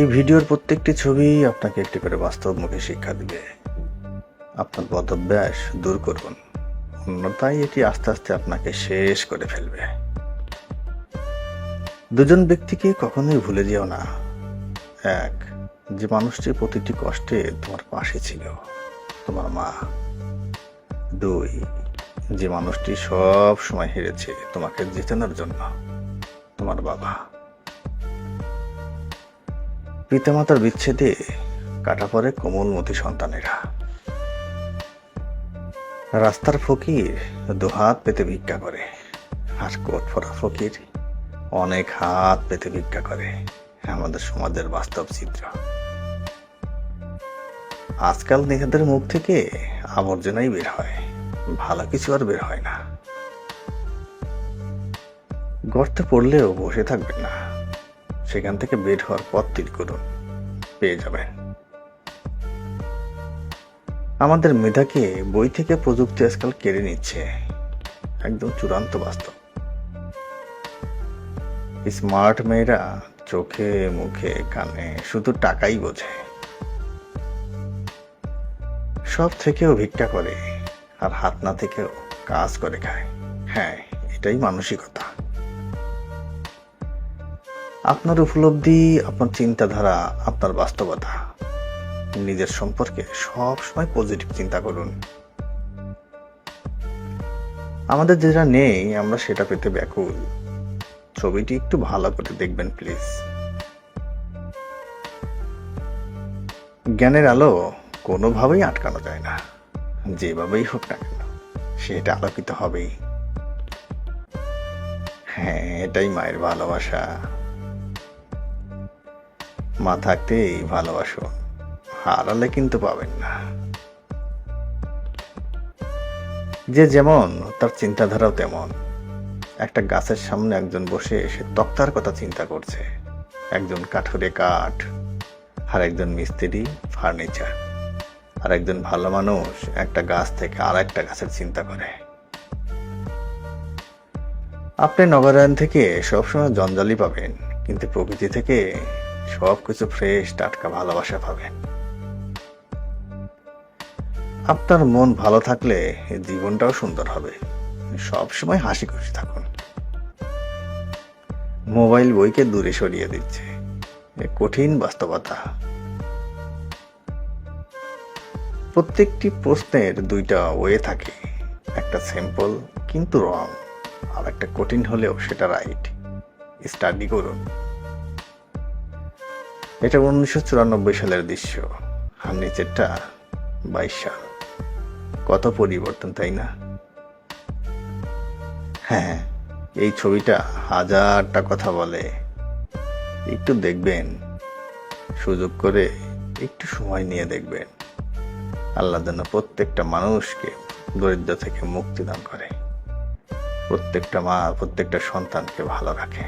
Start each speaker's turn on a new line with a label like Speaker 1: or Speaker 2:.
Speaker 1: এই ভিডিওর প্রত্যেকটি ছবি আপনাকে একটি করে বাস্তবমুখী শিক্ষা দিবে। আপনার বদভ্যাস দূর করুন, অন্যথায় এটি আস্তে আস্তে আপনাকে শেষ করে ফেলবে। দুজন ব্যক্তিকে কখনোই ভুলে যেও না। এক, যে মানুষটি প্রতিটি কষ্টে তোমার পাশে ছিল, তোমার মা। দুই, যে মানুষটি সব সময় হেরেছে তোমাকে জেতানোর জন্য, তোমার বাবা। পিতামাতার বিচ্ছেদে কাটা পড়ে কোমলমতি সন্তানেরা। রাস্তার ফকির দুহাত পেতে ভিক্ষা করে, আর কোট পরা ফকির অনেক হাত পেতে ভিক্ষা করে। আমাদের সমাজের বাস্তব চিত্র। আজকাল নিজেদের মুখ থেকে আবর্জনাই বের হয়, ভালো কিছু আর বের হয় না। গর্তে পড়লেও বসে থাকবেন না, সেখান থেকে বের হওয়ার পথ তৈরি করুন, পেয়ে যাবেন। আমাদের মেধাকে বই থেকে প্রযুক্তি আজকাল কেড়ে নিচ্ছে, একদম চূড়ান্ত বাস্তব। স্মার্ট মেয়েরা চোখে মুখে কানে শুধু টাকাই বোঝে, সব থেকেও ভিক্ষা করে, আর হাত না থেকেও কাজ করে খায়। হ্যাঁ, এটাই মানসিকতা। আপনার উপলব্ধি, আপনার চিন্তাধারা, আপনার বাস্তবতা। নিজের সম্পর্কে সব সময় পজিটিভ চিন্তা করুন। আমাদের যেটা নেই আমরা সেটা পেতে ব্যাকুল। ছবিটি একটু ভালো করে দেখবেন প্লিজ। জ্ঞানের আলো কোনোভাবেই আটকানো যায় না, যেভাবেই হোক না কেন সেটা আলোকিত হবেই। হ্যাঁ, এটাই মায়ের ভালোবাসা। মা থাকতেই ভালোবাসো, হারালে কিন্তু পাবেন না। যে যেমন তার চিন্তাধারাও তেমন। একটা গাছের সামনে একজন বসে সে তক্তার কথা চিন্তা করছে, একজন কাঠুরে কাঠ, আর একজন মিস্ত্রি ফার্নিচার, আর একজন ভালো মানুষ একটা গাছ থেকে আর একটা গাছের চিন্তা করে। আপনি নগরায়ণ থেকে সবসময় জঞ্জালি পাবেন, কিন্তু প্রকৃতি থেকে সবকিছু ফ্রেশ টাটকা ভালোবাসা পাবেন। আপনার মন ভালো থাকলে জীবনটাও সুন্দর হবে। সব সময় হাসি খুশি থাকুন। মোবাইল বইকে দূরে সরিয়ে দিচ্ছে, কঠিন বাস্তবতা। প্রত্যেকটি প্রশ্নের দুইটা ওয়ে থাকে, একটা সিম্পল কিন্তু রং, আর একটা কঠিন হলেও সেটা রাইট। স্টাডি করুন। এটা 1994 সালের দৃশ্য, আর নিচেরটা 22 সাল। কত পরিবর্তন, তাই না? হ্যাঁ, এই ছবিটা হাজারটা কথা বলে। একটু দেখবেন, সুযোগ করে একটু সময় নিয়ে দেখবেন। আল্লাহ যেন প্রত্যেকটা মানুষকে দরিদ্র থেকে মুক্তি দান করে, প্রত্যেকটা মা প্রত্যেকটা সন্তানকে ভালো রাখে।